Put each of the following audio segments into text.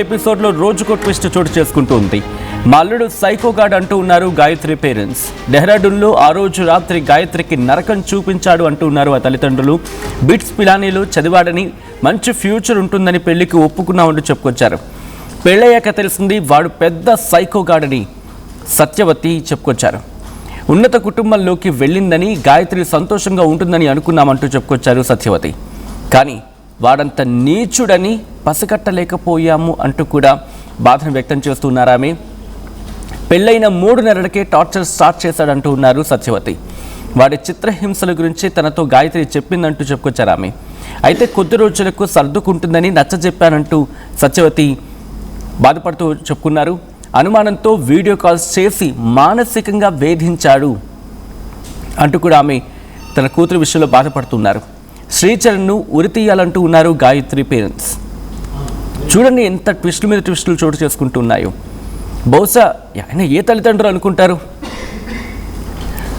ఎపిసోడ్లో రోజుకో ట్విస్ట్ చోటు చేసుకుంటుంది. మా అల్లుడు సైకోగాడ్ అంటూ ఉన్నారు గాయత్రి పేరెంట్స్. డెహ్రాడూన్లో ఆ రోజు రాత్రి గాయత్రికి నరకం చూపించాడు అంటూ ఉన్నారు ఆ తల్లిదండ్రులు. బిట్స్ పిలానీలో చదివాడని, మంచి ఫ్యూచర్ ఉంటుందని పెళ్లికి ఒప్పుకున్నామంటూ చెప్పుకొచ్చారు. పెళ్ళయ్యాక తెలిసింది వాడు పెద్ద సైకోగాడని సత్యవతి చెప్పుకొచ్చారు. ఉన్నత కుటుంబంలోకి వెళ్ళిందని, గాయత్రి సంతోషంగా ఉంటుందని అనుకున్నామంటూ చెప్పుకొచ్చారు సత్యవతి. కానీ వాడంత నీచుడని పసిగట్టలేకపోయాము అంటూ కూడా బాధను వ్యక్తం చేస్తున్నారు ఆమె. పెళ్ళైన 3 నెలలకే టార్చర్ స్టార్ట్ చేశాడంటూ ఉన్నారు సత్యవతి. వాడి చిత్రహింసల గురించి తనతో గాయత్రి చెప్పిందంటూ చెప్పుకొచ్చారు ఆమె. అయితే కొద్ది రోజులకు సర్దుకుంటుందని నచ్చజెప్పానంటూ సత్యవతి బాధపడుతూ చెప్పుకున్నారు. అనుమానంతో వీడియో కాల్స్ చేసి మానసికంగా వేధించాడు అంటూ కూడా ఆమె తన కూతురు విషయంలో బాధపడుతున్నారు. శ్రీచరణ్ను ఉరితీయాలంటూ ఉన్నారు గాయత్రి పేరెంట్స్. చూడండి ఎంత ట్విస్టుల మీద ట్విస్టులు చోటు చేసుకుంటూ ఉన్నాయో. బహుశా ఆయన ఏ తల్లిదండ్రులు అనుకుంటారు,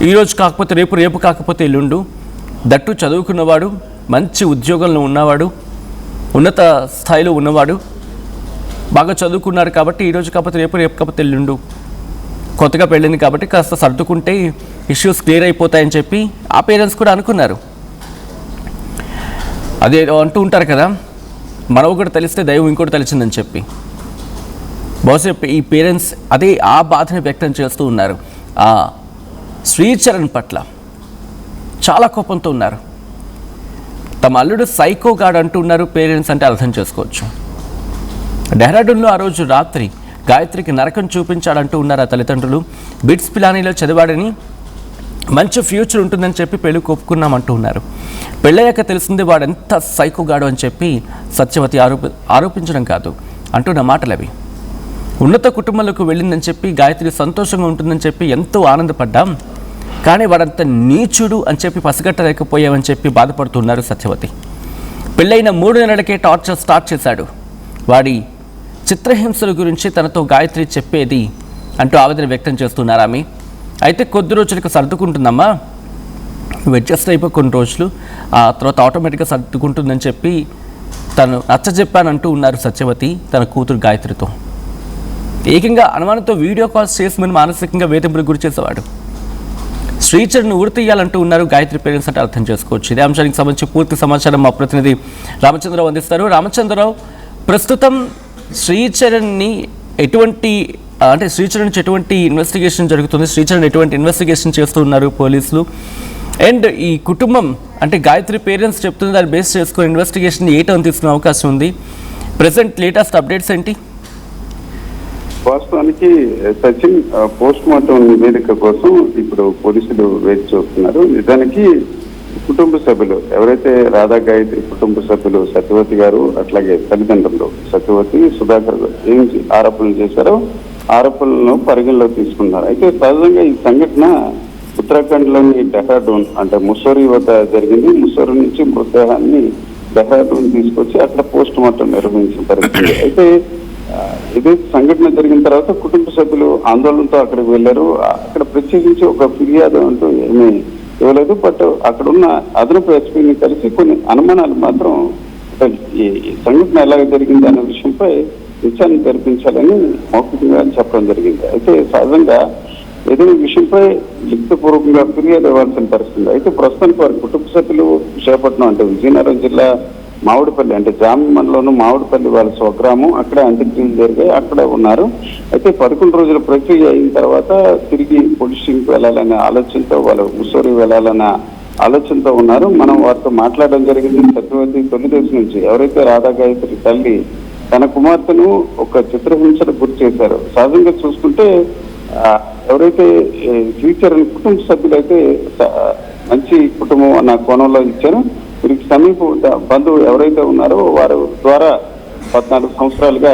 ఈరోజు కాకపోతే రేపు, రేపు కాకపోతే ఎల్లుండు, దట్టు చదువుకున్నవాడు, మంచి ఉద్యోగంలో ఉన్నవాడు, ఉన్నత స్థాయిలో ఉన్నవాడు, బాగా చదువుకున్నారు కాబట్టి ఈరోజు కాకపోతే రేపు, రేపు కాకపోతే ఎల్లుండు, కొత్తగా పెళ్ళింది కాబట్టి కాస్త సర్దుకుంటే ఇష్యూస్ క్లియర్ అయిపోతాయని చెప్పి ఆ పేరెంట్స్ కూడా అనుకున్నారు. అదే అంటూ ఉంటారు కదా, మనం ఒకటి తెలిస్తే దైవం ఇంకోటి తెలిసిందని చెప్పి. బహుశా ఈ పేరెంట్స్ అదే ఆ బాధని వ్యక్తం చేస్తూ ఉన్నారు. ఆ శ్రీచరణ్ పట్ల చాలా కోపంతో ఉన్నారు. తమ అల్లుడు సైకోగాడ్ అంటూ ఉన్నారు పేరెంట్స్ అంటే అర్థం చేసుకోవచ్చు. డెహ్రాడూన్లో ఆ రోజు రాత్రి గాయత్రికి నరకం చూపించాడంటూ ఉన్నారు ఆ తల్లిదండ్రులు. బిట్స్ పిలానీలో చదివాడని, మంచి ఫ్యూచర్ ఉంటుందని చెప్పి పెళ్లి ఒప్పుకున్నామంటూ ఉన్నారు. పెళ్ళయ్యాక తెలిసింది వాడెంత సైకోగాడు అని చెప్పి సత్యవతి ఆరోపించడం కాదు అంటున్న మాటలు అవి. ఉన్నత కుటుంబంలోకి వెళ్ళిందని చెప్పి, గాయత్రి సంతోషంగా ఉంటుందని చెప్పి ఎంతో ఆనందపడ్డాం, కానీ వాడంత నీచుడు అని చెప్పి పసిగట్టలేకపోయామని చెప్పి బాధపడుతున్నారు సత్యవతి. పెళ్ళైన 3 నెలలకే టార్చర్ స్టార్ట్ చేశాడు. వాడి చిత్రహింసల గురించి తనతో గాయత్రి చెప్పేది అంటూ ఆవేదన వ్యక్తం చేస్తున్నారు ఆమె. అయితే కొద్ది రోజులకు సర్దుకుంటుందమ్మా, నువ్వు అడ్జస్ట్ అయిపో కొన్ని రోజులు, ఆ తర్వాత ఆటోమేటిక్గా సర్దుకుంటుందని చెప్పి తను నచ్చజెప్పానంటూ ఉన్నారు సత్యవతి తన కూతురు గాయత్రితో. ఏకంగా అనుమానంతో వీడియో కాల్స్ చేసి మనం మానసికంగా వేధింపులకు గురి చేసేవాడు. శ్రీచరణ్ను ఉరితీయాలంటూ ఉన్నారు గాయత్రి పేరెంట్స్ అంటే అర్థం చేసుకోవచ్చు. ఇదే అంశానికి సంబంధించి పూర్తి సమాచారం మా ప్రతినిధి రామచంద్రరావు అందిస్తారు. రామచంద్రరావు, ప్రస్తుతం శ్రీచరణ్ని శ్రీచరణ్ ఎటువంటి ఇన్వెస్టిగేషన్ జరుగుతుంది, శ్రీచరణ్ ఎటువంటి ఇన్వెస్టిగేషన్ చేస్తూ ఉన్నారు పోలీసులు, అండ్ ఈ కుటుంబం అంటే గాయత్రి పేరెంట్స్ చెప్తుంది దాన్ని బేస్ చేసుకుని ఇన్వెస్టిగేషన్ ఏ టర్న్ తీసుకునే అవకాశం ఉంది, ప్రెసెంట్ లేటెస్ట్ అప్డేట్స్ ఏంటి? వాస్తవానికి సచిన్ పోస్ట్ మార్టం నివేదిక కోసం ఇప్పుడు పోలీసులు వేచి చూస్తున్నారు. నిజానికి కుటుంబ సభ్యులు ఎవరైతే రాధా గాయత్రి కుటుంబ సభ్యులు సత్యవతి గారు, అట్లాగే తల్లిదండ్రులు సత్యవతి, సుధాకర్ ఏం ఆరోపణలు చేశారో ఆరోపణలను పరిగణలోకి తీసుకున్నారు. అయితే సహజంగా ఈ సంఘటన ఉత్తరాఖండ్లోని డెహ్రాడూన్ అంటే ముస్సోరీ వద్ద జరిగింది. ముస్సోరీ నుంచి మృతదేహాన్ని డెహ్రాడూన్ తీసుకొచ్చి అక్కడ పోస్ట్ మార్టం నిర్వహించిన పరిస్థితి. అయితే ఇదే సంఘటన జరిగిన తర్వాత కుటుంబ సభ్యులు ఆందోళనతో అక్కడికి వెళ్లారు. అక్కడ ప్రత్యేకించి ఒక ఫిర్యాదు అంటూ ఏమీ ఇవ్వలేదు. బట్ అక్కడ ఉన్న అదనపు ఎస్పీని కలిసి కొన్ని అనుమానాలు మాత్రం ఈ సంఘటన ఎలా జరిగింది అనే విషయంపై విచారణ జరిపించాలని మౌఖికంగా చెప్పడం జరిగింది. అయితే సహజంగా ఏదైనా విషయంపై లిఖితపూర్వకంగా ఫిర్యాదు ఇవ్వాల్సిన పరిస్థితి. అయితే ప్రస్తుతానికి వారి కుటుంబ సభ్యులు విశాఖపట్నం అంటే విజయనగరం జిల్లా మామిడిపల్లి అంటే జామిమండలంలోను మామిడిపల్లి వాళ్ళ స్వగ్రామం, అక్కడ అంత్యక్రియలు జరిగాయి, అక్కడ ఉన్నారు. అయితే 11 రోజుల ప్రక్రియ అయిన తర్వాత తిరిగి పోలీస్ స్టేషన్కి వెళ్ళాలనే ఆలోచనతో, వాళ్ళు ముస్సోరీ వెళ్ళాలన్న ఆలోచనతో ఉన్నారు. మనం వారితో మాట్లాడడం జరిగింది. సత్యవతి తొలిదశ నుంచి ఎవరైతే రాధా గాయత్రి తల్లి తన కుమార్తెను ఒక చిత్రహింసలకు గురి చేశారో, సహజంగా చూసుకుంటే ఎవరైతే ఫ్యూచర్ కుటుంబ సభ్యులైతే మంచి కుటుంబం అన్న కోణంలో ఇచ్చారో, వీరికి సమీప బంధువు ఎవరైతే ఉన్నారో వారి ద్వారా 14 సంవత్సరాలుగా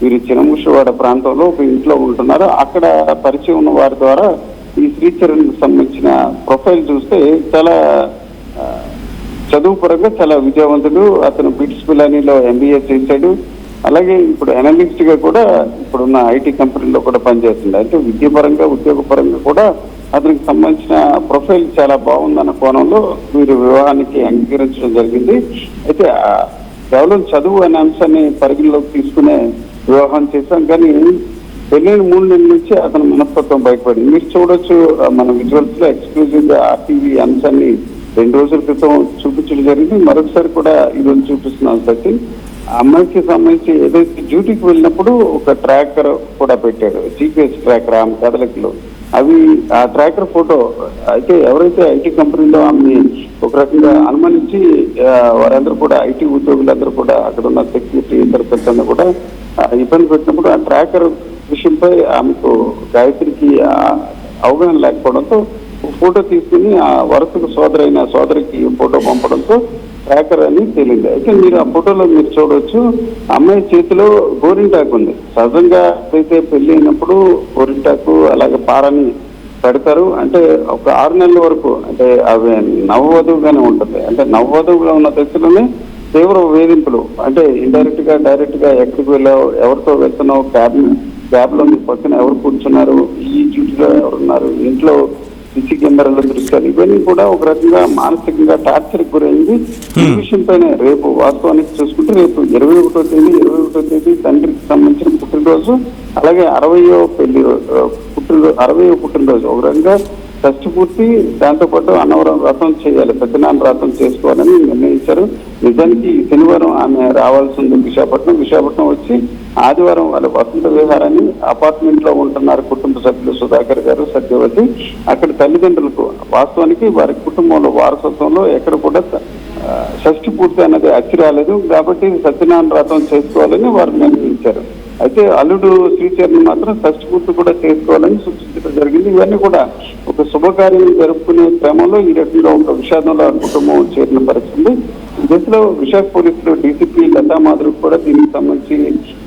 వీరి చినముషవాడ ప్రాంతంలో ఒక ఇంట్లో ఉంటున్నారో అక్కడ పరిచయం ఉన్న వారి ద్వారా ఈ శ్రీచరణ్ సంబంధించిన ప్రొఫైల్ చూస్తే చాలా చదువు పరంగా చాలా విజయవంతుడు. అతను బిట్స్ పిలానీలో MBA చేశాడు. అలాగే ఇప్పుడు అనలిస్ట్ గా కూడా ఇప్పుడున్న IT కంపెనీలో కూడా పనిచేస్తుంది. అంటే విద్యాపరంగా ఉద్యోగపరంగా కూడా అతనికి సంబంధించిన ప్రొఫైల్ చాలా బాగుందన్న కోణంలో వీరు వివాహానికి అంగీకరించడం జరిగింది. అయితే కేవలం చదువు అనే అంశాన్ని పరిగణలోకి తీసుకునే వివాహం చేశాం. కానీ పెళ్ళైన 3 నెలల నుంచి అతని మనస్తత్వం బయటపడింది. మీరు చూడొచ్చు మన విజువల్స్ లో ఎక్స్క్లూజివ్ గా ఆర్టీవీ అంశాన్ని 2 రోజుల క్రితం చూపించడం జరిగింది. మరొకసారి కూడా ఈరోజు చూపిస్తున్నాం సచిన్. ఆ అమ్మాయికి సంబంధించి ఏదైతే డ్యూటీకి వెళ్ళినప్పుడు ఒక ట్రాకర్ కూడా పెట్టాడు, GPS ట్రాకర్ ఆమె కదలికలు. అవి ఆ ట్రాకర్ ఫోటో అయితే ఎవరైతే ఐటీ కంపెనీలో ఆమె ఒక రకంగా అనుమానించి వారందరూ కూడా ఐటీ ఉద్యోగులందరూ కూడా అక్కడ ఉన్న సెక్యూరిటీ ఇతర పెద్దలు కూడా ఇబ్బంది పెట్టినప్పుడు ఆ ట్రాకర్ విషయంపై ఆమెకు గాయత్రికి అవగాహన లేకపోవడంతో ఫోటో తీసుకుని ఆ వరుసకు సోదరికి ఫోటో పంపడంతో ట్రాకర్ అని తేలింది. అయితే మీరు ఆ ఫోటోలో మీరు చూడవచ్చు, అమ్మాయి చేతిలో గోరింటాకు ఉంది. సహజంగా అయితే పెళ్లి అయినప్పుడు గోరింటాకు అలాగే పారని పెడతారు. అంటే ఒక 6 నెలల వరకు అంటే అవి నవవధువుగానే ఉంటుంది. అంటే నవవధువుగా ఉన్న దశలోనే తీవ్ర వేధింపులు, అంటే ఇండైరెక్ట్ గా డైరెక్ట్ గా ఎక్కడికి వెళ్ళావు, ఎవరితో వెళ్తున్నావు, క్యాబ్ లో మీ పక్కన ఎవరు కూర్చున్నారు, ఈ డ్యూటీలో ఎవరున్నారు, ఇంట్లో సిసి కెమెరాల దృశ్యాలు, ఇవన్నీ కూడా ఒక రకంగా మానసికంగా టార్చర్ గురైంది. ఈ విషయం పైన రేపు వాస్తవానికి చూసుకుంటే రేపు 21వ తేదీ తండ్రికి సంబంధించిన పుట్టినరోజు, అలాగే 60వ పుట్టినరోజు. ఒక రకంగా షష్ఠి పూర్తి, దాంతోపాటు అన్నవరం వ్రతం చేయాలి, పెద్దనాన్న వ్రతం చేసుకోవాలని నిర్ణయించారు. నిజానికి శనివారం ఆమె రావాల్సి ఉంది విశాఖపట్నం వచ్చి ఆదివారం వాళ్ళ వసంత విహారాన్ని అపార్ట్మెంట్ లో ఉంటున్నారు కుటుంబ సభ్యులు సుధాకర్ గారు, సత్యవతి. అక్కడ తల్లిదండ్రులకు వాస్తవానికి వారి కుటుంబంలో వారసత్వంలో ఎక్కడ కూడా షష్ఠి పూర్తి అన్నది అచ్చి రాలేదు. కాబట్టి సత్యనారాయణ వ్రతం చేసుకోవాలని వారు నిర్ణయించారు. అయితే అల్లుడు శ్రీచరణ్ మాత్రం షష్ఠి పూర్తి కూడా చేసుకోవాలని సూచించడం జరిగింది. ఇవన్నీ కూడా ఒక శుభకార్యం జరుపుకునే క్రమంలో ఈ రకంగా ఒక విషాదంలో కుటుంబం చేరిన పరిస్థితి. ఈ దశలో విశాఖ పోలీసులు డీసీపీ లతా మాధురికి కూడా దీనికి సంబంధించి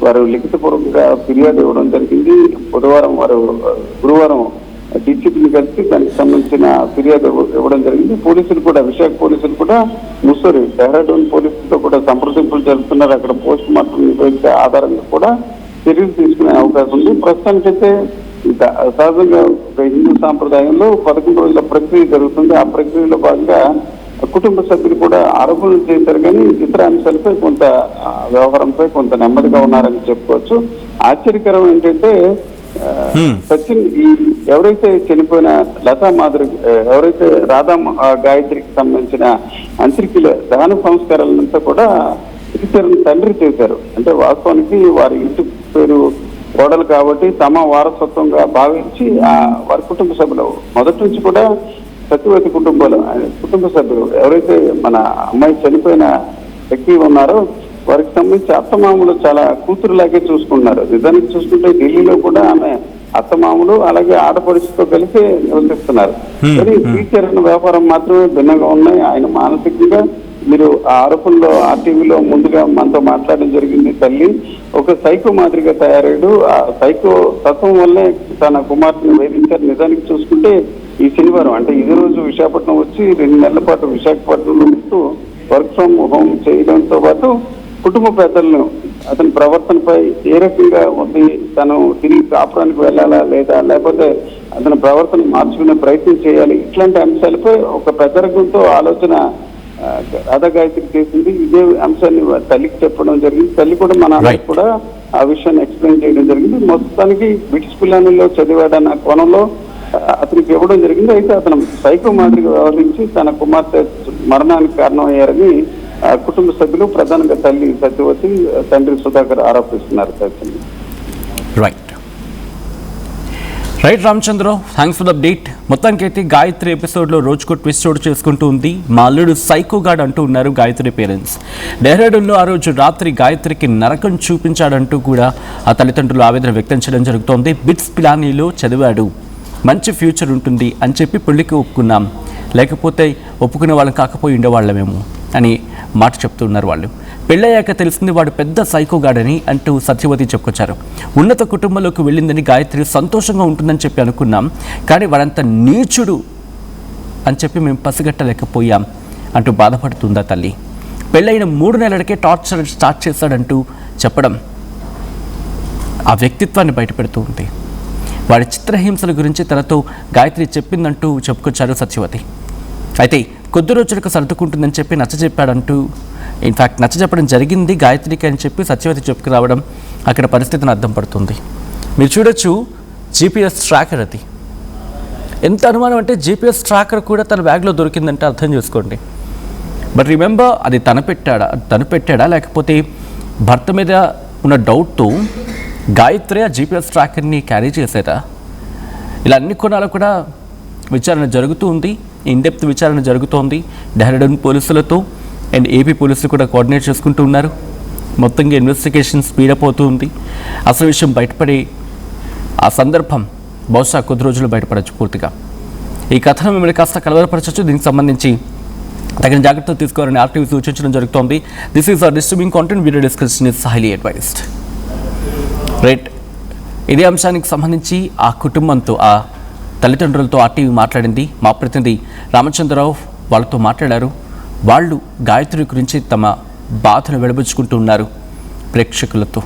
వారు లిఖితపూర్వకంగా ఫిర్యాదు ఇవ్వడం జరిగింది. గురువారం డీసీపీని కలిసి దానికి సంబంధించిన ఫిర్యాదు ఇవ్వడం జరిగింది. విశాఖ పోలీసులు కూడా ముస్సూరి డెహ్రాడూన్ పోలీసులతో కూడా సంప్రదింపులు జరుపుతున్నారు. అక్కడ పోస్ట్ మార్టం నివేదిక ఆధారంగా కూడా చర్యలు తీసుకునే అవకాశం ఉంది. ప్రస్తుతానికైతే సహజంగా హిందూ సాంప్రదాయంలో 11 రోజుల ప్రక్రియ జరుగుతుంది. ఆ ప్రక్రియలో భాగంగా కుటుంబ సభ్యులు కూడా ఆరోపణలు చేశారు, కానీ ఇతర అంశాలపై కొంత వ్యవహారంపై కొంత నెమ్మదిగా ఉన్నారని చెప్పుకోవచ్చు. ఆశ్చర్యకరం ఏంటంటే సచిన్, ఈ ఎవరైతే చనిపోయిన లతా మాధురి, ఎవరైతే రాధా గాయత్రికి సంబంధించిన అంత్యక్రియల దహన సంస్కారాలంతా కూడా శ్రీచరణ్ తండ్రి చేశారు. అంటే వాస్తవానికి వారి ఇంటి పేరు కోడలు కాబట్టి తమ వారసత్వంగా భావించి వారి కుటుంబ సభ్యులు మొదటి నుంచి కూడా సత్యవతి కుటుంబ సభ్యులు ఎవరైతే మన అమ్మాయి చనిపోయిన వ్యక్తి ఉన్నారో వారికి సంబంధించి అత్తమామలు చాలా కూతురులాగే చూసుకున్నారు. నిజానికి చూసుకుంటే ఢిల్లీలో కూడా ఆమె అత్తమామలు అలాగే ఆడపడుచుతో కలిసి నివసిస్తున్నారు. కానీ శ్రీచరణ్ వ్యాపారం మాత్రమే భిన్నంగా ఉన్నాయి. ఆయన మానసికంగా మీరు ఆ ఆరోపణలో ఆర్టీవీలో ముందుగా మనతో మాట్లాడడం జరిగింది. తల్లి ఒక సైకో మాదిరిగా తయారయ్యాడు. ఆ సైకో తత్వం వల్లే తన కుమార్తెను వేధించారు. నిజానికి చూసుకుంటే ఈ శనివారం అంటే ఇదే రోజు విశాఖపట్నం వచ్చి 2 నెలల పాటు విశాఖపట్నంలో ఉంటూ వర్క్ ఫ్రమ్ హోమ్ చేయడంతో పాటు కుటుంబ పెద్దలను అతని ప్రవర్తనపై ఏ రకంగా ఉంది, తను తిరిగి కాపురానికి వెళ్ళాలా లేదా, లేకపోతే అతని ప్రవర్తన మార్చుకునే ప్రయత్నం చేయాలి, ఇట్లాంటి అంశాలపై ఒక పెద్దరికంతో ఆలోచన రాధా గాయత్రికి చేసింది. ఇదే అంశాన్ని తల్లికి చెప్పడం జరిగింది. తల్లి కూడా మన అందరికి కూడా ఆ విషయాన్ని ఎక్స్ప్లెయిన్ చేయడం జరిగింది. మొత్తానికి బ్రిటిష్ పిల్లానిలో చదివాడన్న కోణంలో అతనికి ఇవ్వడం జరిగింది. అయితే అతను సైకో మాదిరిగా వ్యవహరించి తన కుమార్తె మరణానికి కారణమయ్యారని కుటుంబ సభ్యులు, ప్రధానంగా తల్లి సత్యవతి, తండ్రి సుధాకర్ ఆరోపిస్తున్నారు. Right Ramachandra, thanks for the update. మొత్తానికైతే గాయత్రి ఎపిసోడ్లో రోజుకో ట్విస్ట్ చోటు చేసుకుంటూ ఉంది. మా అల్లుడు సైకోగాడ్ అంటూ ఉన్నారు గాయత్రి పేరెంట్స్. డెహ్రాడూన్లో ఆ రోజు రాత్రి గాయత్రికి నరకం చూపించాడంటూ కూడా ఆ తల్లిదండ్రులు ఆవేదన వ్యక్తం చేయడం జరుగుతోంది. బిట్స్ పిలానీలో చదివాడు, మంచి ఫ్యూచర్ ఉంటుంది అని చెప్పి పెళ్లికి ఒప్పుకున్నాం, లేకపోతే ఒప్పుకునే వాళ్ళని కాకపోయి ఉండేవాళ్ళమేమో అని మాట చెప్తున్నారు వాళ్ళు. పెళ్ళయ్యాక తెలిసింది వాడు పెద్ద సైకోగాడని అంటూ సత్యవతి చెప్పుకొచ్చారు. ఉన్నత కుటుంబంలోకి వెళ్ళిందని గాయత్రి సంతోషంగా ఉంటుందని చెప్పి అనుకున్నాం, కానీ వాడంత నీచుడు అని చెప్పి మేము పసిగట్టలేకపోయాం అంటూ బాధపడుతుందా తల్లి. పెళ్ళైన 3 నెలలకే టార్చర్ స్టార్ట్ చేశాడంటూ చెప్పడం ఆ వ్యక్తిత్వాన్ని బయటపెడుతూ ఉంది. వాడి చిత్రహింసల గురించి తనతో గాయత్రి చెప్పిందంటూ చెప్పుకొచ్చారు సత్యవతి. అయితే కొద్ది రోజులకు సర్దుకుంటుందని చెప్పి నచ్చజెప్పాడంటూ ఇన్ఫ్యాక్ట్ నచ్చజెప్పడం జరిగింది గాయత్రికి అని చెప్పి సత్యవతి చెప్పుకురావడం అక్కడ పరిస్థితిని అర్థం పడుతుంది. మీరు చూడొచ్చు జీపీఎస్ ట్రాకర్, అది ఎంత అనుమానం అంటే జీపీఎస్ ట్రాకర్ కూడా తన బ్యాగ్లో దొరికిందంటే అర్థం చేసుకోండి. బట్ రిమెంబర్, అది తను పెట్టాడా లేకపోతే భర్త మీద ఉన్న డౌట్తో గాయత్రి ఆ జీపీఎస్ ట్రాకర్ని క్యారీ చేసేదా? ఇలా అన్ని కోణాలు కూడా విచారణ జరుగుతూ ఉంది, ఇన్డెప్త్ విచారణ జరుగుతోంది. డెహ్రాడూన్ పోలీసులతో అండ్ ఏపీ పోలీసులు కూడా కోఆర్డినేట్ చేసుకుంటూ ఉన్నారు. మొత్తంగా ఇన్వెస్టిగేషన్ స్పీడప్ అవుతూ ఉంది. అసలు విషయం బయటపడే ఆ సందర్భం బహుశా కొద్ది రోజులు బయటపడవచ్చు పూర్తిగా. ఈ కథను మిమ్మల్ని కాస్త కలవరపరచవచ్చు. దీనికి సంబంధించి తగిన జాగ్రత్తలు తీసుకోవాలని ఆర్టీవీ సూచించడం జరుగుతోంది. This is our disturbing content, video discussion is highly advised. Right, ఇదే అంశానికి సంబంధించి ఆ కుటుంబంతో, ఆ తల్లిదండ్రులతో ఆర్టీవీ మాట్లాడింది. మా ప్రతినిధి రామచంద్రరావు వాళ్ళతో మాట్లాడారు. వాళ్ళు గాయత్రి గురించి తమ బాధను వెలుబుచ్చుకుంటూ ఉన్నారు. ప్రేక్షకులతో,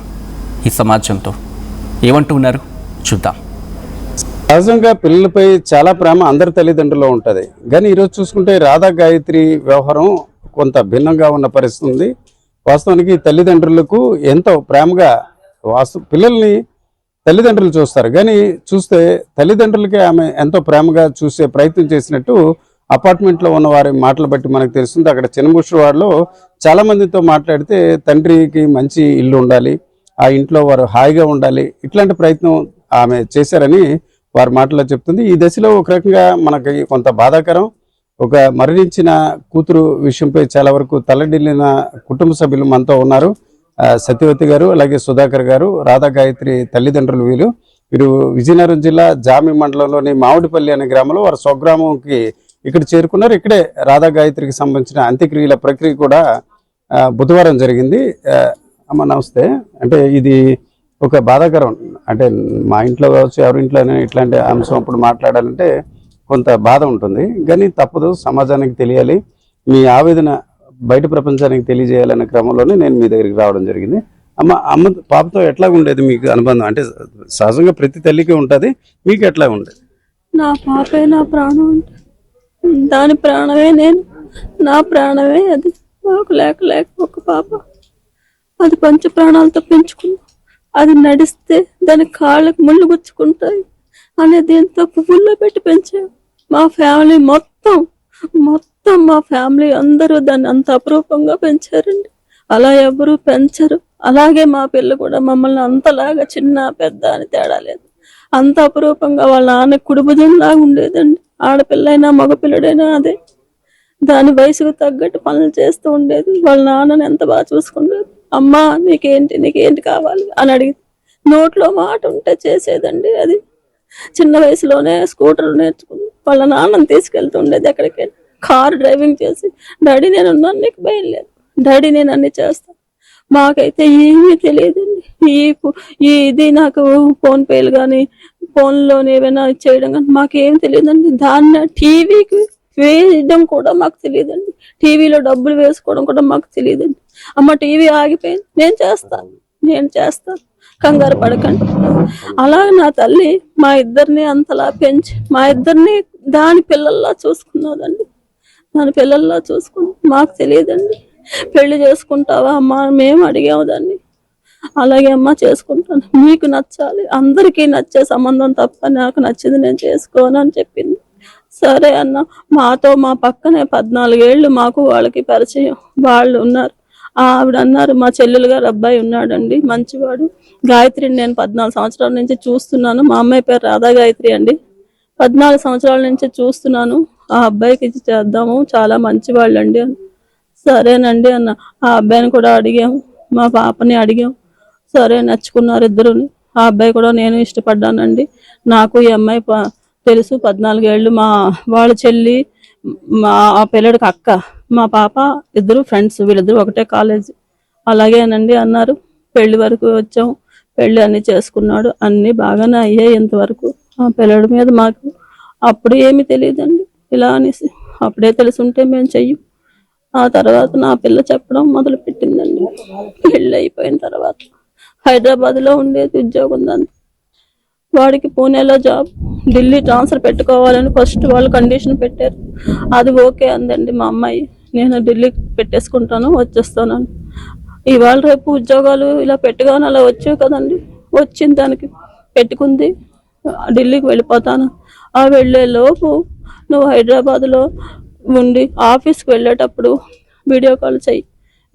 ఈ సమాజంతో ఏమంటూ ఉన్నారు చూద్దాం. సహజంగా పిల్లలపై చాలా ప్రేమ అందరి తల్లిదండ్రుల్లో ఉంటుంది. కానీ ఈరోజు చూసుకుంటే రాధా గాయత్రి వ్యవహారం కొంత భిన్నంగా ఉన్న పరిస్థితి ఉంది. వాస్తవానికి తల్లిదండ్రులకు ఎంతో ప్రేమగా పిల్లల్ని తల్లిదండ్రులు చూస్తారు, కానీ చూస్తే తల్లిదండ్రులకే ఆమె ఎంతో ప్రేమగా చూసే ప్రయత్నం చేసినట్టు అపార్ట్మెంట్లో ఉన్న వారి మాటలు బట్టి మనకు తెలుస్తుంది. అక్కడ చిన్నముషువాడలో చాలా మందితో మాట్లాడితే తండ్రికి మంచి ఇల్లు ఉండాలి, ఆ ఇంట్లో వారు హాయిగా ఉండాలి, ఇట్లాంటి ప్రయత్నం ఆమె చేశారని వారి మాటల్లో చెప్తుంది. ఈ దశలో ఒక రకంగా మనకి కొంత బాధాకరం. ఒక మరణించిన కూతురు విషయంపై చాలా వరకు తల్లడిల్లిన కుటుంబ సభ్యులు మనతో ఉన్నారు. సత్యవతి గారు, అలాగే సుధాకర్ గారు, రాధా గాయత్రి తల్లిదండ్రులు. వీరు విజయనగరం జిల్లా జామి మండలంలోని మామిడిపల్లి అనే గ్రామంలో వారి స్వగ్రామంకి ఇక్కడ చేరుకున్నారు. ఇక్కడే రాధా గాయత్రికి సంబంధించిన అంత్యక్రియల ప్రక్రియ కూడా బుధవారం జరిగింది. అమ్మ నమస్తే. అంటే ఇది ఒక బాధాకరం, అంటే మా ఇంట్లో కావచ్చు ఎవరింట్లోనే ఇట్లాంటి అంశం అప్పుడు మాట్లాడాలంటే కొంత బాధ ఉంటుంది, కానీ తప్పదు, సమాజానికి తెలియాలి, మీ ఆవేదన బయట ప్రపంచానికి తెలియజేయాలనే క్రమంలోనే నేను మీ దగ్గరికి రావడం జరిగింది. అమ్మ పాపతో ఎట్లా ఉండేది మీకు అనుబంధం? అంటే సహజంగా ప్రతి తల్లికి ఉంటుంది, మీకు ఎట్లా ఉండేది? నా పాపే నా ప్రాణం, దాని ప్రాణమే నేను, నా ప్రాణమే అది. నాకు లేక ఒక పాప, అది పంచ ప్రాణాలతో పెంచుకున్నా. అది నడిస్తే దాని కాళ్ళకు ముళ్ళు గుచ్చుకుంటాయి అనే దీంతో పువ్వుల్లో పెట్టి పెంచాం. మా ఫ్యామిలీ మొత్తం మా ఫ్యామిలీ అందరూ దాన్ని అంత అపురూపంగా పెంచారండి. అలా ఎవరు పెంచరు. అలాగే మా పిల్ల కూడా మమ్మల్ని అంతలాగా చిన్న పెద్ద అని తేడా లేదు, అంత అపురూపంగా వాళ్ళ నాన్న కుడిభుజంలాగా ఉండేదండి. ఆడపిల్లైనా మగపిల్లడైనా అదే. దాని వయసుకు తగ్గట్టు పనులు చేస్తూ ఉండేది. వాళ్ళ నాన్నని ఎంత బాగా చూసుకుండేది. అమ్మా నీకేంటి కావాలి అని అడిగి నోట్లో మాట ఉంటే చేసేదండి. అది చిన్న వయసులోనే స్కూటర్ నేర్చుకుంది. వాళ్ళ నాన్నని తీసుకెళ్తుండేది ఎక్కడికి, కారు డ్రైవింగ్ చేసి, డాడీ నేను ఉన్నాను, నీకు భయం లేదు, డాడీ నేను అన్ని చేస్తాను. మాకైతే ఏమీ తెలియదండి. ఇది నాకు ఫోన్ పేలు కానీ ఫోన్లోనే ఏమైనా చేయడం కానీ మాకేం తెలియదండి. దాన్ని టీవీకి వేయడం కూడా మాకు తెలియదండి. టీవీలో డబ్బులు వేసుకోవడం కూడా మాకు తెలియదండి. అమ్మ టీవీ ఆగిపోయింది, నేను చేస్తాను, కంగారు పడకండి. అలాగే నా తల్లి మా ఇద్దరిని అంతలా పెంచి మా ఇద్దరిని దాని పిల్లల్లా చూసుకున్నదండి. దాని పిల్లల్లా చూసుకుని మాకు తెలియదండి. పెళ్లి చేసుకుంటావా అమ్మ మేము అడిగాము దాన్ని. అలాగే అమ్మ చేసుకుంటాను, మీకు నచ్చాలి, అందరికీ నచ్చే సంబంధం తప్ప నాకు నచ్చింది నేను చేసుకోను అని చెప్పింది. సరే అన్న. మా పక్కనే 14 ఏళ్ళు మాకు వాళ్ళకి పరిచయం, వాళ్ళు ఉన్నారు. ఆవిడ అన్నారు, మా చెల్లెలు గారు అబ్బాయి ఉన్నాడండి మంచివాడు, గాయత్రిని నేను 14 సంవత్సరాల నుంచి చూస్తున్నాను. మా అమ్మాయి పేరు రాధా గాయత్రి అండి. 14 సంవత్సరాల నుంచి చూస్తున్నాను, ఆ అబ్బాయికి ఇచ్చి చేద్దాము, చాలా మంచివాళ్ళండి అని. సరేనండి అన్న. ఆ అబ్బాయిని కూడా అడిగాము, మా పాపని అడిగాం. సరే నచ్చుకున్నారు ఇద్దరుని. ఆ అబ్బాయి కూడా నేను ఇష్టపడ్డానండి. నాకు ఈ అమ్మాయి తెలుసు, 14 ఏళ్ళు. వాళ్ళ చెల్లి ఆ పిల్లడికి అక్క, మా పాప, ఇద్దరు ఫ్రెండ్స్, వీళ్ళిద్దరు ఒకటే కాలేజీ. అలాగేనండి అన్నారు. పెళ్లి వరకు వచ్చాం, పెళ్లి అన్ని చేసుకున్నాడు, అన్ని బాగానే అయ్యాయి ఇంతవరకు. ఆ పిల్లడి మీద మాకు అప్పుడు ఏమీ తెలియదండి. ఇలా అనేసి అప్పుడే తెలుసుంటే మేము చెయ్యం. ఆ తర్వాత నా పిల్ల చెప్పడం మొదలు పెట్టిందండి. పెళ్ళి అయిపోయిన తర్వాత హైదరాబాద్లో ఉండేది, ఉద్యోగం దాన్ని. వాడికి పూణేలో జాబ్, ఢిల్లీ ట్రాన్స్ఫర్ పెట్టుకోవాలని ఫస్ట్ వాళ్ళు కండిషన్ పెట్టారు. అది ఓకే అందండి మా అమ్మాయి. నేను ఢిల్లీకి పెట్టేసుకుంటాను, వచ్చేస్తాను. ఇవాళ రేపు ఉద్యోగాలు ఇలా పెట్టుకొని అలా వచ్చావు కదండి. వచ్చిన దానికి పెట్టుకుంది, ఢిల్లీకి వెళ్ళిపోతాను. ఆ వెళ్ళే లోపు నువ్వు హైదరాబాద్లో ఉండి ఆఫీస్కి వెళ్ళేటప్పుడు వీడియో కాల్ చెయ్యి.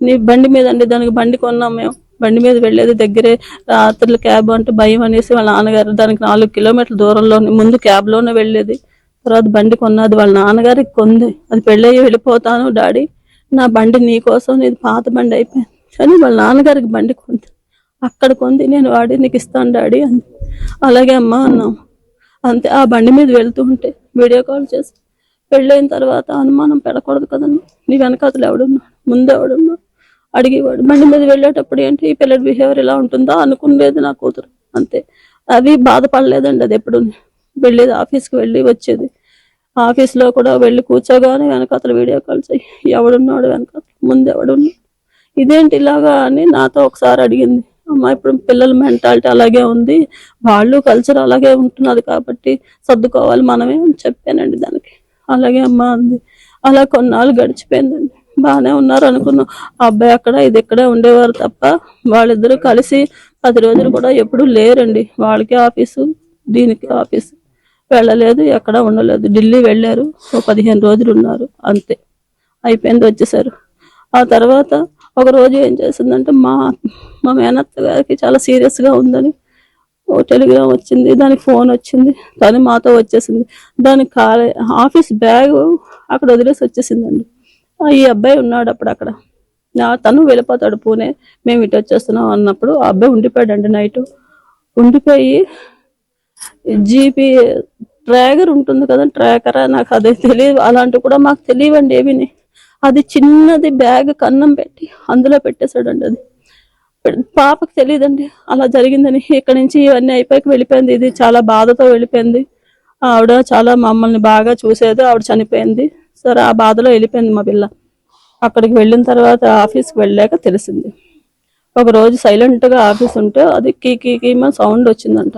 నీ బండి మీద అండి, దానికి బండి కొన్నాం మేము, బండి మీద వెళ్ళేది దగ్గరే, రాత్రులు క్యాబ్ అంటే భయం అనేసి వాళ్ళ నాన్నగారు దానికి 4 కిలోమీటర్ల దూరంలో ముందు క్యాబ్లోనే వెళ్ళేది. తర్వాత బండి కొన్నది వాళ్ళ నాన్నగారికి కొంది. అది పెళ్ళయ్యి వెళ్ళిపోతాను డాడీ, నా బండి నీ కోసం, నీది పాత బండి అయిపోయింది కానీ వాళ్ళ నాన్నగారికి బండి కొంది. అక్కడ కొంది, నేను వాడి నీకు ఇస్తాను డాడీ అంది. అలాగే అమ్మ అన్నాం. అంతే. ఆ బండి మీద వెళ్తూ ఉంటే వీడియో కాల్ చేసి, పెళ్ళైన తర్వాత అనుమానం పెడకూడదు కదండి. నీ వెనకాతలు ఎవడున్నా, ముందు ఎవడున్నా అడిగేవాడు. బండి మీద వెళ్ళేటప్పుడు ఏంటి ఈ పిల్లడి బిహేవియర్ ఇలా ఉంటుందా అనుకునేది నా కూతురు. అంతే. అవి బాధపడలేదండి. అది ఎప్పుడు వెళ్ళేది, ఆఫీస్కి వెళ్ళి వచ్చేది. ఆఫీస్లో కూడా వెళ్ళి కూర్చోగానే వెనకాతలు వీడియో కాల్ చెయ్యి, ఎవడున్నాడు వెనకాతలు, ముందు ఎవడున్నా, ఇదేంటి ఇలాగా అని నాతో ఒకసారి అడిగింది. అమ్మ ఇప్పుడు పిల్లల మెంటాలిటీ అలాగే ఉంది, వాళ్ళు కల్చర్ అలాగే ఉంటున్నది కాబట్టి సర్దుకోవాలి మనమే అని చెప్పానండి దానికి. అలాగే అమ్మ అంది. అలా కొన్నాళ్ళు గడిచిపోయిందండి. బాగానే ఉన్నారు అనుకున్నాం. ఆ అబ్బాయి అక్కడ ఇది ఇక్కడే ఉండేవారు తప్ప వాళ్ళిద్దరూ కలిసి 10 రోజులు కూడా ఎప్పుడూ లేరండి. వాళ్ళకి ఆఫీసు, దీనికి ఆఫీసు. వెళ్ళలేదు, ఎక్కడ ఉండలేదు. ఢిల్లీ వెళ్ళారు, 15 రోజులు ఉన్నారు, అంతే. అయిపోయింది, వచ్చేసారు. ఆ తర్వాత ఒక రోజు ఏం చేసిందంటే మా మేనత్త గారికి చాలా సీరియస్గా ఉందని ఓ టెలిగ్రామ్ వచ్చింది, దానికి ఫోన్ వచ్చింది. తను మాతో వచ్చేసింది. దానికి ఆఫీస్ బ్యాగ్ అక్కడ వదిలేసి వచ్చేసిందండి. ఈ అబ్బాయి ఉన్నాడు అప్పుడు అక్కడ. తను వెళ్ళిపోతాడు పూణే, మేము ఇటు వచ్చేస్తున్నాం అన్నప్పుడు ఆ అబ్బాయి ఉండిపోయాడండి. నైట్ ఉండిపోయి జీపీ ట్రాగర్ ఉంటుంది కదా, ట్రాకరా నాకు అదే తెలియదు, అలాంటివి కూడా మాకు తెలియవండి ఏమిని. అది చిన్నది బ్యాగ్ కన్నం పెట్టి అందులో పెట్టేశాడండి. అది పాపకు తెలియదండి అలా జరిగిందని. ఇక్కడి నుంచి ఇవన్నీ అయిపోయాక వెళ్ళిపోయింది. ఇది చాలా బాధతో వెళ్ళిపోయింది. ఆవిడ చాలా మమ్మల్ని బాగా చూసేది, ఆవిడ చనిపోయింది. సరే ఆ బాధలో వెళ్ళిపోయింది మా పిల్ల. అక్కడికి వెళ్ళిన తర్వాత ఆఫీస్కి వెళ్ళాక తెలిసింది. ఒకరోజు సైలెంట్గా ఆఫీస్ ఉంటే అది కీమా సౌండ్ వచ్చిందంట.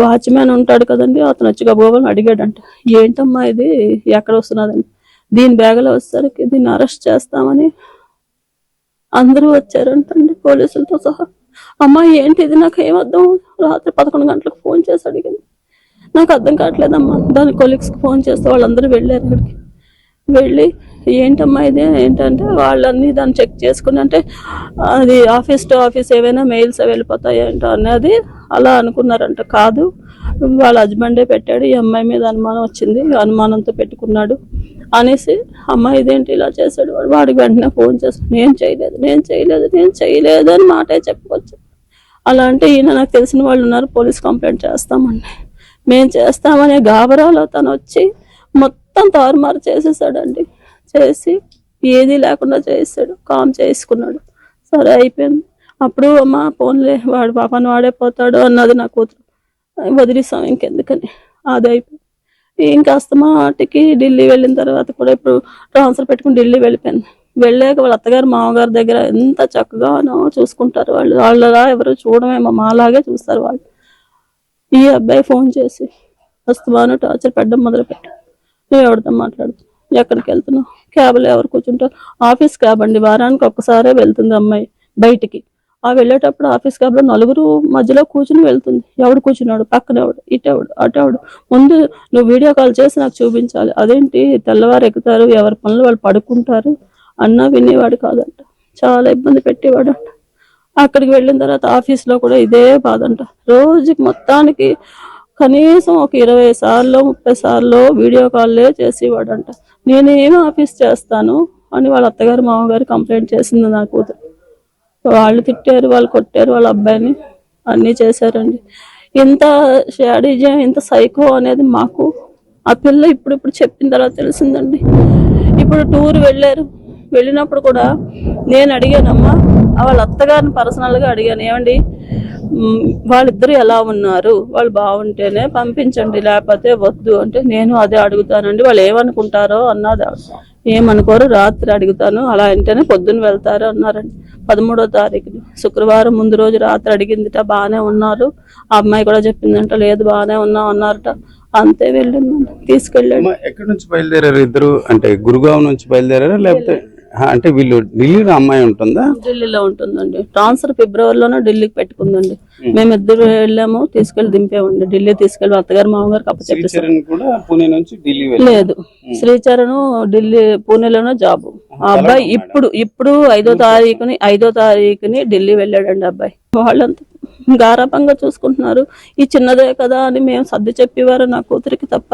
వాచ్మ్యాన్ ఉంటాడు కదండి, అతను వచ్చి గబగబని అడిగాడంట, ఏంటమ్మా ఇది ఎక్కడ వస్తున్నదండి. దీని బ్యాగ్లో వచ్చేసరికి దీన్ని అరెస్ట్ చేస్తామని అందరూ వచ్చారంటండి, పోలీసులతో సహా. అమ్మ ఏంటిది, నాకు ఏమర్థం. రాత్రి 11 గంటలకు ఫోన్ చేసి అడిగింది. నాకు అర్థం కావట్లేదమ్మా. దాని కొలీగ్స్కి ఫోన్ చేస్తే వాళ్ళందరూ వెళ్ళారు అక్కడికి. వెళ్ళి ఏంటమ్మా ఇది ఏంటంటే వాళ్ళన్నీ దాన్ని చెక్ చేసుకుని, అంటే అది ఆఫీస్ టు ఆఫీస్ ఏవైనా మెయిల్స్ వెళ్ళిపోతాయి ఏంటో అనేది అలా అనుకున్నారంట. కాదు, వాళ్ళ హస్బెండే పెట్టాడు, ఈ అమ్మాయి మీద అనుమానం వచ్చింది, అనుమానంతో పెట్టుకున్నాడు అనేసి, అమ్మాయి ఇదేంటి ఇలా చేశాడు. వాడికి వెంటనే ఫోన్ చేసి నేను చేయలేదు అని మాటే చెప్పుకోవచ్చు. అలా అంటే ఈయన నాకు తెలిసిన వాళ్ళు ఉన్నారు, పోలీస్ కంప్లైంట్ చేస్తామండి, మేము చేస్తామనే గాబరాలో తను వచ్చి మొత్తం తారుమారు చేసేసాడండి. చేసి ఏది లేకుండా చేసాడు, కామ్ చేసుకున్నాడు. సరే అయిపోయింది. అప్పుడు అమ్మ ఫోన్లే, వాడు పాపను వాడే పోతాడు అన్నది నా కూతురు. వదిలేసాం ఇంకెందుకని, అది అయిపోయింది. ఇంకా అస్తమాటికి ఢిల్లీ వెళ్ళిన తర్వాత కూడా ఇప్పుడు ట్రాన్స్ఫర్ పెట్టుకుని ఢిల్లీ వెళ్ళిపోయింది. వెళ్ళాక వాళ్ళ అత్తగారు మామగారి దగ్గర ఎంత చక్కగానో చూసుకుంటారు వాళ్ళు. వాళ్ళలా ఎవరు చూడమేమో, మాలాగే చూస్తారు వాళ్ళు. ఈ అబ్బాయి ఫోన్ చేసి అస్తమాను టార్చర్ పెట్టడం మొదలుపెట్టాడు. నువ్వు ఎవరితో మాట్లాడుతున్నావు, ఎక్కడికి వెళ్తున్నావు, క్యాబ్లో ఎవరు కూర్చుంటారు. ఆఫీస్ క్యాబ్ అండి, వారానికి ఒక్కసారే వెళ్తుంది అమ్మాయి బయటికి. ఆ వెళ్ళేటప్పుడు ఆఫీస్ క్యాబ్లో 4 మధ్యలో కూర్చుని వెళ్తుంది. ఎవడు కూర్చున్నాడు, పక్కన ఎవడు, ఇటెవడు, అటెవడు, ముందు నువ్వు వీడియో కాల్ చేసి నాకు చూపించాలి. అదేంటి తెల్లవారు ఎక్కుతారు, ఎవరి పనులు వాళ్ళు పడుకుంటారు అన్నా వినేవాడు కాదంట. చాలా ఇబ్బంది పెట్టేవాడు అంట. అక్కడికి వెళ్ళిన తర్వాత ఆఫీస్లో కూడా ఇదే బాధ అంట. రోజుకి మొత్తానికి కనీసం ఒక 20 సార్లు 30 సార్లు వీడియో కాల్లే చేసేవాడంట. నేనేమి ఆఫీస్ చేస్తాను అని వాళ్ళ అత్తగారు మామగారు కంప్లైంట్ చేసింది నా కూతురు. వాళ్ళు తిట్టారు, వాళ్ళు కొట్టారు వాళ్ళ అబ్బాయిని, అన్నీ చేశారండి. ఇంత షాడిజం, ఇంత సైకో అనేది మాకు ఆ పిల్ల ఇప్పుడు చెప్పిన తర్వాత తెలిసిందండి. ఇప్పుడు టూర్ వెళ్ళినప్పుడు కూడా నేను అడిగానమ్మా, వాళ్ళ అత్తగారిని పర్సనల్గా అడిగాను, ఏమండి వాళ్ళిద్దరు ఎలా ఉన్నారు, వాళ్ళు బాగుంటేనే పంపించండి లేకపోతే వద్దు అంటే, నేను అదే అడుగుతానండి, వాళ్ళు ఏమనుకుంటారో అన్నది. ఏమనుకోరు, రాత్రి అడుగుతాను అలా అంటేనే పొద్దున్న వెళ్తారు అన్నారండి. 13వ తారీఖుని శుక్రవారం ముందు రోజు రాత్రి అడిగిందిట, బాగానే ఉన్నారు. ఆ అమ్మాయి కూడా చెప్పిందంట, లేదు బాగానే ఉన్నాం అన్నారట. అంతే వెళ్ళిందండి, తీసుకెళ్ళాడు. అమ్మ, ఎక్కడి నుంచి బయలుదేరారు ఇద్దరు? అంటే గురుగావ్ నుంచి బయలుదేరారా లేకపోతే అంటే వీళ్ళు ఢిల్లీలో అమ్మాయి ఉంటుందా? ఢిల్లీలో ఉంటుందండి. ట్రాన్స్ఫర్ ఫిబ్రవరిలోనే ఢిల్లీకి పెట్టుకుందండి. మేమిద్దరు వెళ్ళాము, తీసుకెళ్లి దింపేవండి. ఢిల్లీ తీసుకెళ్ళి అత్తగారు మామగారికి అప్పచెప్పేసారు. శ్రీచరణ్ కూడా పూణే నుంచి ఢిల్లీ లేదు, శ్రీచరణ్ ఢిల్లీ పూణేలోనే జాబు. ఆ అబ్బాయి ఇప్పుడు 5వ తారీఖుని ఢిల్లీ వెళ్ళాడండి అబ్బాయి. వాళ్ళంతా గారాబంగా చూసుకుంటున్నారు. ఈ చిన్నదే కదా అని మేము సర్ది చెప్పేవారు నా కూతురికి తప్ప,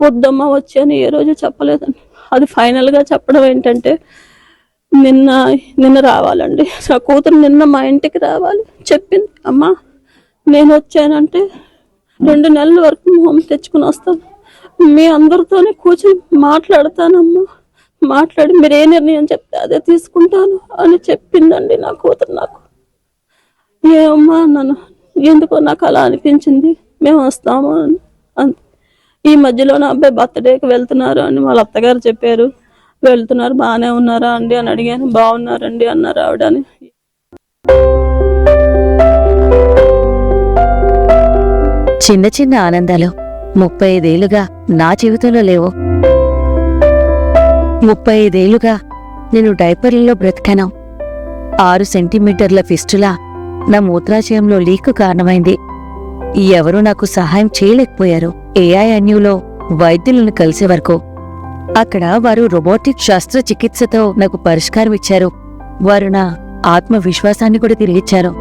వద్దమ్మా వచ్చి అని ఏ రోజు చెప్పలేదండి. అది ఫైనల్ గా చెప్పడం ఏంటంటే నిన్న రావాలండి నా కూతురు, నిన్న మా ఇంటికి రావాలి చెప్పింది. అమ్మా నేను వచ్చానంటే 2 నెలల వరకు మొహం తెచ్చుకుని వస్తాను, మీ అందరితోనే కూర్చొని మాట్లాడతానమ్మా, మాట్లాడి మీరు ఏ నిర్ణయం చెప్తే అదే తీసుకుంటాను అని చెప్పిందండి నా కూతురు. నాకు ఏమమ్మా నన్ను ఎందుకో నాకు అలా అనిపించింది, మేము వస్తాము అని. అంతే. ఈ మధ్యలో నా అబ్బాయి బర్త్డేకి వెళ్తున్నారు అని వాళ్ళ అత్తగారు చెప్పారు. వెళ్తున్నారు, బాగానే ఉన్నారా అండి అని అడిగాను. బాగున్నారండి అన్నారు ఆవిడని. చిన్న చిన్న ఆనందాలు 35 ఏళ్లుగా నా జీవితంలో లేవు. 35 ఏళ్లుగా నేను డైపర్లలో బ్రతికాను. 6 సెంటీమీటర్ల ఫిస్టులా నా మూత్రాశయంలో లీకు కారణమైంది. ఎవరూ నాకు సహాయం చేయలేకపోయారు. AINUలో వైద్యులను కలిసే వరకు. అక్కడ వారు రోబోటిక్ శస్త్రచికిత్సతో నాకు పరిష్కారం ఇచ్చారు. వారు నా ఆత్మవిశ్వాసాన్ని కూడా తిరిగిచ్చారు.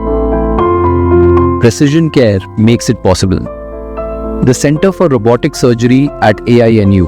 Precision Care makes it possible. The Center for Robotic Surgery at AINU